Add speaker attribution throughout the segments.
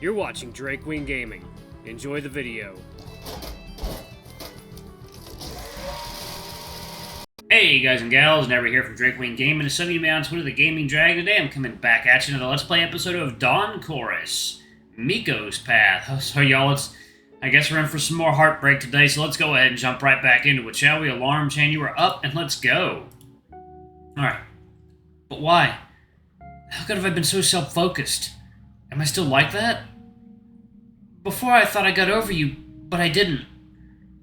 Speaker 1: You're watching Drake Wing Gaming. Enjoy the video.
Speaker 2: Hey guys and gals, Never here from Drake Wing Gaming. It's Sunday me on Twitter, the Gaming Dragon. Today I'm coming back at you in another Let's Play episode of Dawn Chorus, Mikko's Path. So y'all, I guess we're in for some more heartbreak today, so let's go ahead and jump right back into it, shall we? Alarm chain, you are up, and let's go. Alright. But why? How could have I been so self-focused? Am I still like that? Before I thought I got over you, but I didn't.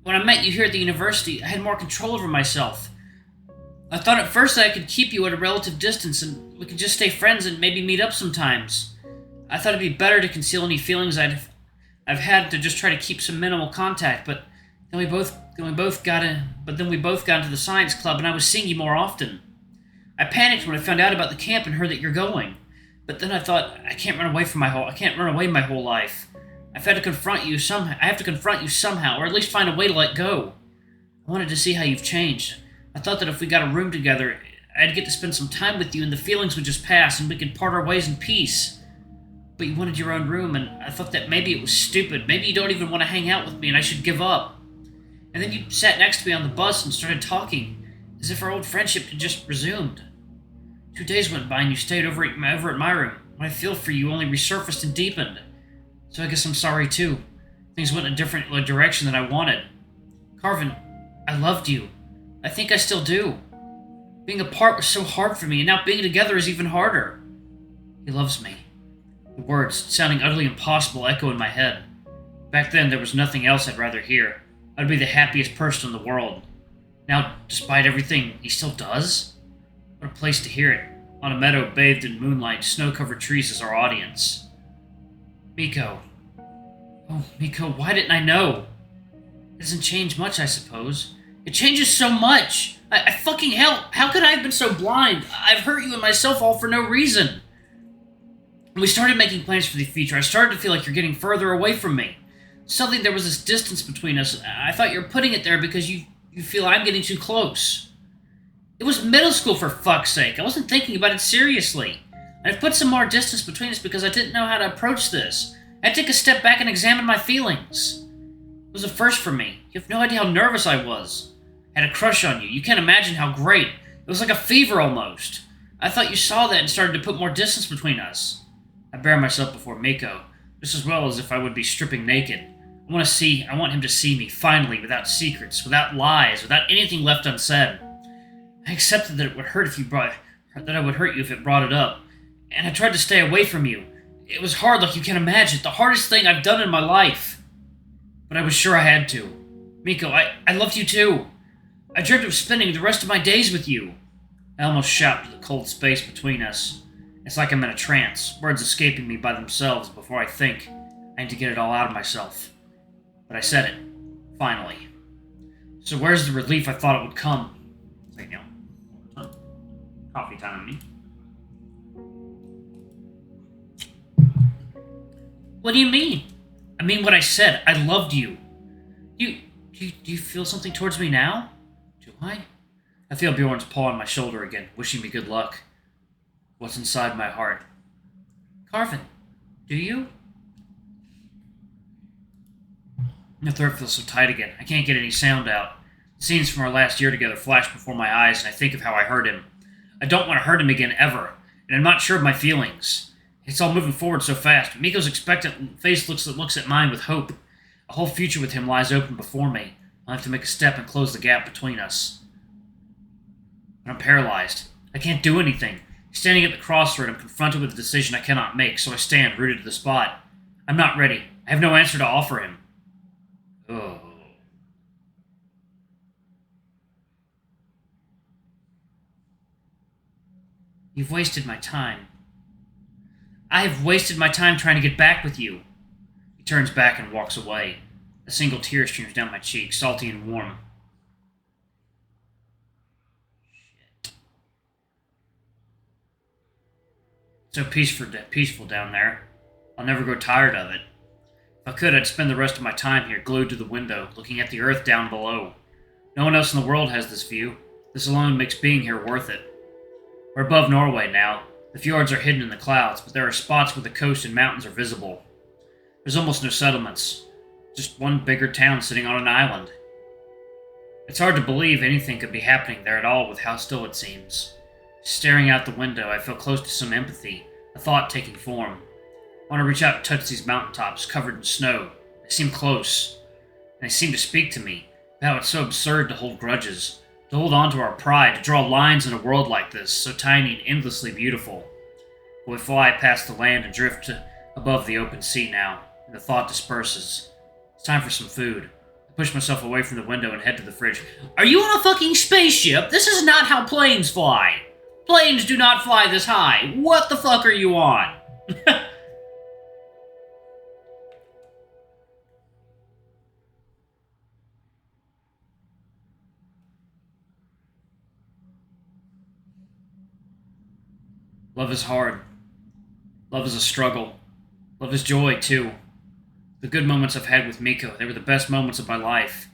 Speaker 2: When I met you here at the university, I had more control over myself. I thought at first that I could keep you at a relative distance and we could just stay friends and maybe meet up sometimes. I thought it'd be better to conceal any feelings I've had to just try to keep some minimal contact, but then we both got into the science club and I was seeing you more often. I panicked when I found out about the camp and heard that you're going. But then I thought, I can't run away my whole life. I have to confront you somehow, or at least find a way to let go. I wanted to see how you've changed. I thought that if we got a room together, I'd get to spend some time with you and the feelings would just pass and we could part our ways in peace. But you wanted your own room and I thought that maybe it was stupid. Maybe you don't even want to hang out with me and I should give up. And then you sat next to me on the bus and started talking, as if our old friendship had just resumed. 2 days went by and you stayed over at my room. What I feel for you only resurfaced and deepened. So I guess I'm sorry too. Things went in a different direction than I wanted. Carvine, I loved you. I think I still do. Being apart was so hard for me, and now being together is even harder. He loves me. The words, sounding utterly impossible, echo in my head. Back then, there was nothing else I'd rather hear. I'd be the happiest person in the world. Now, despite everything, he still does? What a place to hear it. On a meadow bathed in moonlight, snow-covered trees as our audience. Mikko. Oh, Mikko, why didn't I know? It doesn't change much, I suppose. It changes so much! I fucking hell, how could I have been so blind? I've hurt you and myself all for no reason. When we started making plans for the future, I started to feel like you're getting further away from me. Suddenly there was this distance between us. I thought you were putting it there because you feel I'm getting too close. It was middle school, for fuck's sake. I wasn't thinking about it seriously. I've put some more distance between us because I didn't know how to approach this. I had to take a step back and examine my feelings. It was a first for me. You have no idea how nervous I was. I had a crush on you. You can't imagine how great. It was like a fever almost. I thought you saw that and started to put more distance between us. I bare myself before Mikko, just as well as if I would be stripping naked. I want him to see me, finally, without secrets, without lies, without anything left unsaid. I accepted that it would hurt I would hurt you if it brought it up, and I tried to stay away from you. It was hard, like you can imagine, the hardest thing I've done in my life. But I was sure I had to. Mikko, I loved you too. I dreamt of spending the rest of my days with you. I almost shout to the cold space between us. It's like I'm in a trance, words escaping me by themselves before I think. I need to get it all out of myself. But I said it, finally. So where's the relief I thought it would come? Wait, no. Coffee time, me. What do you mean? I mean what I said. I loved you. Do you feel something towards me now? Do I? I feel Bjorn's paw on my shoulder again, wishing me good luck. What's inside my heart? Carvine, do you? My throat feels so tight again. I can't get any sound out. Scenes from our last year together flash before my eyes, and I think of how I hurt him. I don't want to hurt him again, ever, and I'm not sure of my feelings. It's all moving forward so fast. Mikko's expectant face looks at mine with hope. A whole future with him lies open before me. I'll have to make a step and close the gap between us. But I'm paralyzed. I can't do anything. Standing at the crossroad, I'm confronted with a decision I cannot make, so I stand rooted to the spot. I'm not ready. I have no answer to offer him. Oh. You've wasted my time. I have wasted my time trying to get back with you. He turns back and walks away. A single tear streams down my cheek, salty and warm. Shit. So peaceful down there. I'll never grow tired of it. If I could, I'd spend the rest of my time here glued to the window, looking at the earth down below. No one else in the world has this view. This alone makes being here worth it. We're above Norway now. The fjords are hidden in the clouds, but there are spots where the coast and mountains are visible. There's almost no settlements. Just one bigger town sitting on an island. It's hard to believe anything could be happening there at all with how still it seems. Staring out the window, I feel close to some empathy, a thought taking form. I want to reach out and touch these mountaintops covered in snow. They seem close, and they seem to speak to me. How it's so absurd to hold grudges, to hold on to our pride, to draw lines in a world like this, so tiny and endlessly beautiful. But we fly past the land and drift above the open sea now, and the thought disperses. It's time for some food. I push myself away from the window and head to the fridge. Are you on a fucking spaceship? This is not how planes fly. Planes do not fly this high. What the fuck are you on? Love is hard. Love is a struggle. Love is joy, too. The good moments I've had with Mikko, they were the best moments of my life.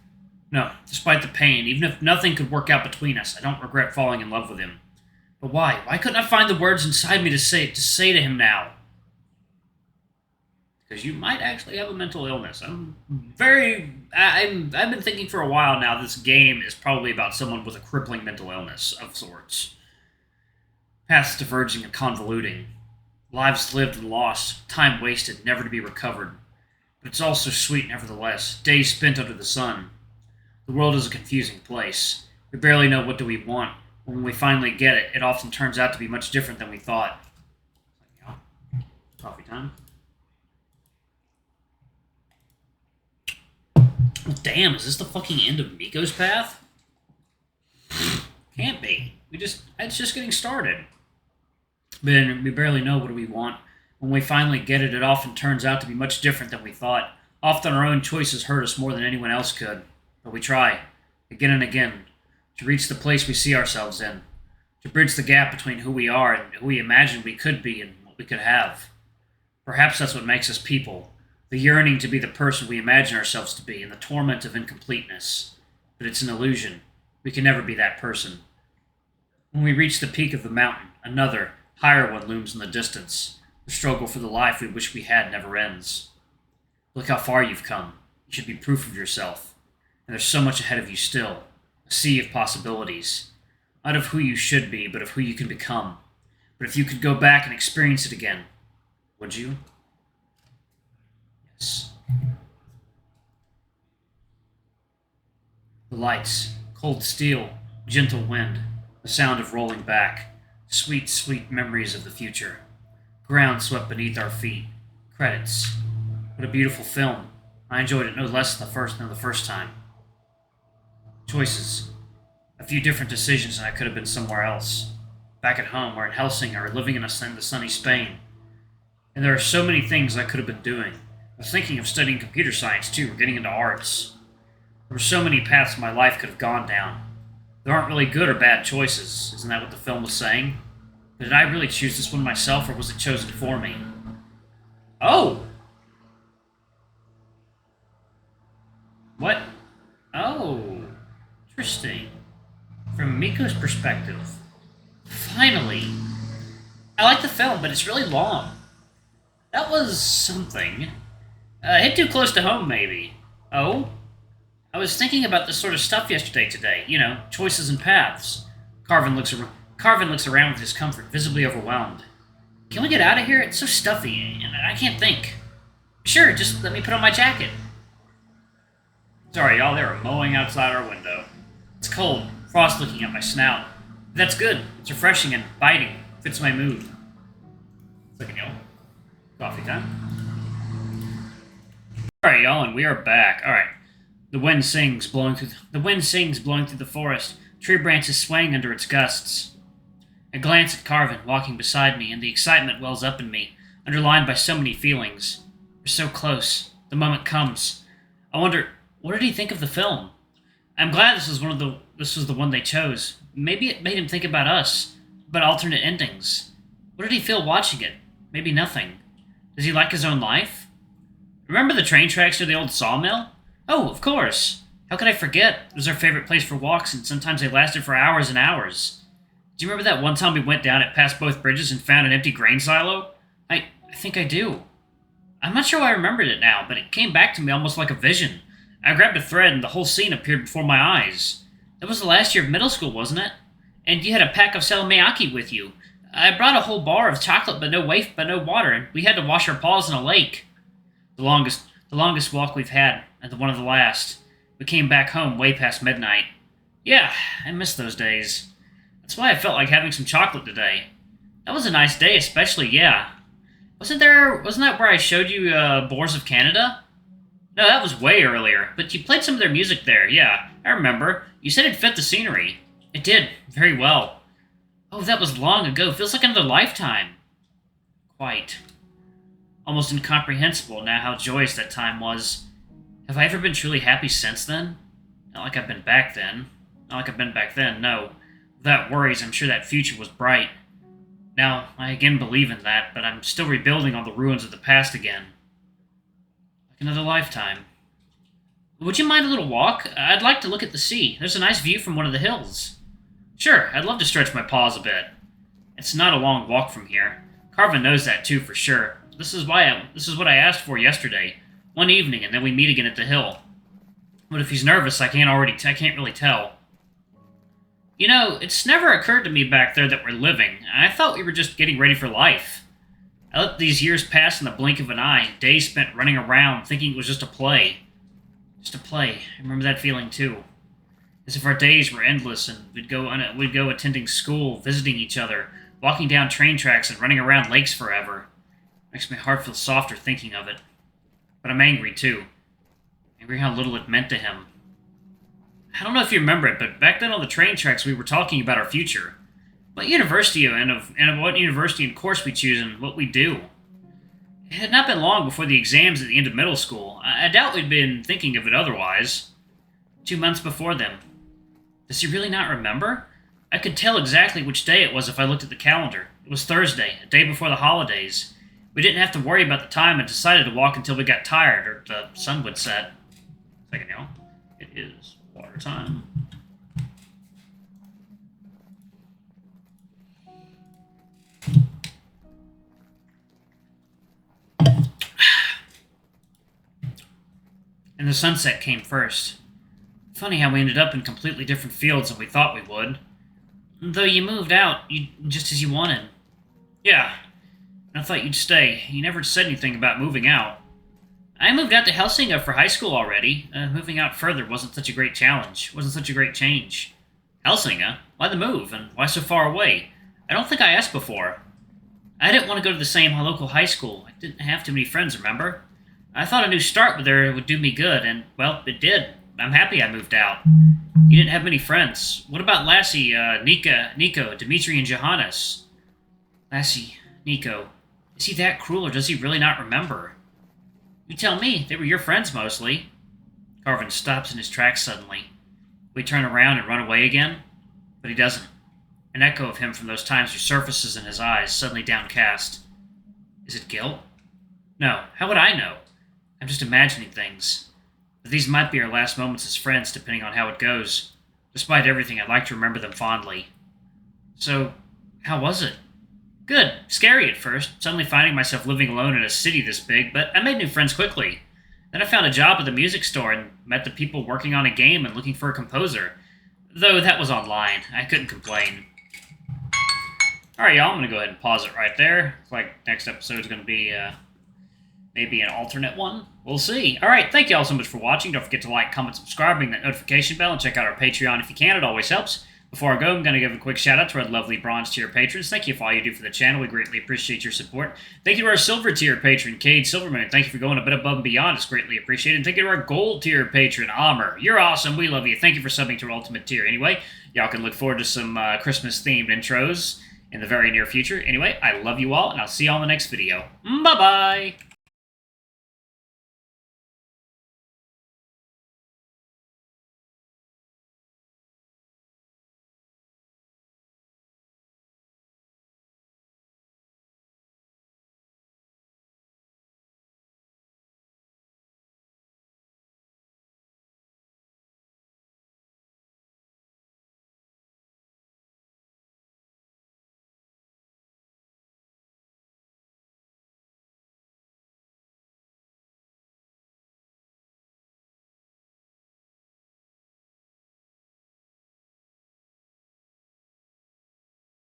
Speaker 2: No, despite the pain, even if nothing could work out between us, I don't regret falling in love with him. But why? Why couldn't I find the words inside me to say to him now? Because you might actually have a mental illness. I've been thinking for a while now this game is probably about someone with a crippling mental illness of sorts. Paths diverging and convoluting. Lives lived and lost, time wasted, never to be recovered. But it's all so sweet nevertheless, days spent under the sun. The world is a confusing place. We barely know what do we want. When we finally get it, it often turns out to be much different than we thought. Coffee time. Well, damn, is this the fucking end of Mikko's path? Can't be. It's just getting started. But we barely know what we want. When we finally get it, it often turns out to be much different than we thought. Often our own choices hurt us more than anyone else could. But we try, again and again, to reach the place we see ourselves in. To bridge the gap between who we are and who we imagine we could be and what we could have. Perhaps that's what makes us people. The yearning to be the person we imagine ourselves to be and the torment of incompleteness. But it's an illusion. We can never be that person. When we reach the peak of the mountain, another, higher one looms in the distance. The struggle for the life we wish we had never ends. Look how far you've come. You should be proof of yourself. And there's so much ahead of you still. A sea of possibilities. Not of who you should be, but of who you can become. But if you could go back and experience it again, would you? Yes. The lights, cold steel, gentle wind, the sound of rolling back, sweet, sweet memories of the future. Ground swept beneath our feet. Credits. What a beautiful film. I enjoyed it no less than the first time. Choices. A few different decisions and I could have been somewhere else. Back at home, or in Helsinki, or living in the sunny Spain. And there are so many things I could have been doing. I was thinking of studying computer science too, or getting into arts. There were so many paths my life could have gone down. There aren't really good or bad choices. Isn't that what the film was saying? But did I really choose this one myself, or was it chosen for me? Oh! What? Oh. Interesting. From Mikko's perspective. Finally. I like the film, but it's really long. That was something. Hit too close to home, maybe. Oh? I was thinking about this sort of stuff today. You know, choices and paths. Carvin looks around with discomfort, visibly overwhelmed. Can we get out of here? It's so stuffy, and I can't think. Sure, just let me put on my jacket. Sorry, y'all, they were mowing outside our window. It's cold, frost looking at my snout. But that's good. It's refreshing and biting. Fits my mood. Second, y'all. Coffee time. Alright, y'all, and we are back. Alright. The wind sings, blowing through the forest, tree branches swaying under its gusts. I glance at Carvin, walking beside me, and the excitement wells up in me, underlined by so many feelings. We're so close. The moment comes. I wonder, what did he think of the film? I'm glad this was the one they chose. Maybe it made him think about us, about alternate endings. What did he feel watching it? Maybe nothing. Does he like his own life? Remember the train tracks near the old sawmill? Oh, of course. How could I forget? It was our favorite place for walks, and sometimes they lasted for hours and hours. Do you remember that one time we went down it past both bridges and found an empty grain silo? I think I do. I'm not sure why I remembered it now, but it came back to me almost like a vision. I grabbed a thread and the whole scene appeared before my eyes. That was the last year of middle school, wasn't it? And you had a pack of salmiakki with you. I brought a whole bar of chocolate but no water, and we had to wash our paws in a lake. The longest walk we've had, and one of the last. We came back home way past midnight. Yeah, I miss those days. That's why I felt like having some chocolate today. That was a nice day, especially, yeah. Wasn't that where I showed you, Boars of Canada? No, that was way earlier, but you played some of their music there, yeah. I remember. You said it fit the scenery. It did, very well. Oh, that was long ago. Feels like another lifetime. Quite. Almost incomprehensible now how joyous that time was. Have I ever been truly happy since then? Not like I've been back then. Not like I've been back then, no. Without worries, I'm sure that future was bright. Now, I again believe in that, but I'm still rebuilding on the ruins of the past again. Like another lifetime. Would you mind a little walk? I'd like to look at the sea. There's a nice view from one of the hills. Sure, I'd love to stretch my paws a bit. It's not a long walk from here. Carvin knows that too, for sure. This is what I asked for yesterday. One evening, and then we meet again at the hill. But if he's nervous, I can't really tell. You know, it's never occurred to me back there that we're living. I thought we were just getting ready for life. I let these years pass in the blink of an eye, days spent running around, thinking it was just a play. Just a play. I remember that feeling too. As if our days were endless, and we'd go attending school, visiting each other, walking down train tracks, and running around lakes forever. Makes my heart feel softer thinking of it. But I'm angry too. Angry how little it meant to him. I don't know if you remember it, but back then on the train tracks we were talking about our future. What university and of what university and course we choose and what we do. It had not been long before the exams at the end of middle school. I doubt we'd been thinking of it otherwise. 2 months before them. Does he really not remember? I could tell exactly which day it was if I looked at the calendar. It was Thursday, a day before the holidays. We didn't have to worry about the time and decided to walk until we got tired or the sun would set. Second, now. It is water time. And the sunset came first. Funny how we ended up in completely different fields than we thought we would. Though you moved out, just as you wanted. Yeah, and I thought you'd stay. You never said anything about moving out. I moved out to Helsinki for high school already. Moving out further wasn't such a great challenge. Wasn't such a great change. Helsinki? Why the move, and why so far away? I don't think I asked before. I didn't want to go to the same local high school. I didn't have too many friends, remember? I thought a new start there would do me good, and, well, it did. I'm happy I moved out. You didn't have many friends. What about Lassie, Nico, Dimitri, and Johannes? Lassie, Nico. Is he that cruel, or does he really not remember? You tell me. They were your friends, mostly. Carvin stops in his tracks suddenly. We turn around and run away again? But he doesn't. An echo of him from those times resurfaces in his eyes, suddenly downcast. Is it guilt? No. How would I know? I'm just imagining things. But these might be our last moments as friends, depending on how it goes. Despite everything, I'd like to remember them fondly. So, how was it? Good. Scary at first, suddenly finding myself living alone in a city this big, but I made new friends quickly. Then I found a job at the music store and met the people working on a game and looking for a composer. Though that was online. I couldn't complain. Alright, y'all, I'm going to go ahead and pause it right there. Looks like next episode is going to be maybe an alternate one. We'll see. Alright, thank you all so much for watching. Don't forget to like, comment, subscribe, ring that notification bell, and check out our Patreon if you can. It always helps. Before I go, I'm going to give a quick shout out to our lovely bronze tier patrons. Thank you for all you do for the channel. We greatly appreciate your support. Thank you to our silver tier patron, Cade Silverman. Thank you for going a bit above and beyond. It's greatly appreciated. And thank you to our gold tier patron, Amr. You're awesome. We love you. Thank you for subbing to our ultimate tier. Anyway, y'all can look forward to some Christmas-themed intros in the very near future. Anyway, I love you all, and I'll see you all in the next video. Bye-bye!